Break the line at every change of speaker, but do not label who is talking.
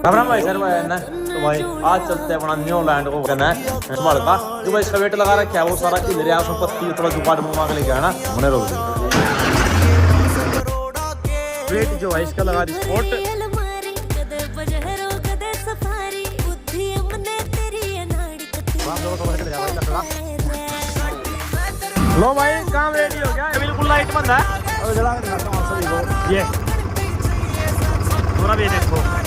अपना भाई सर भाई है ना, तो भाई आज चलते हैं अपना न्यूलैंड को करना है संभाल का। जो भाई इसका वेट लगा रखा है वो सारा हिल रहा है, उसमें पत्ती थोड़ा जुगाड़ मांग लेके आना उन्हें रोक दो। वेट जो है इसका लगा दी स्पॉट। लो भाई काम रेडी हो गया, बिल्कुल लाइट बंद है। और जला के दिखाता हूँ सभी को, ये पूरा भी देखो।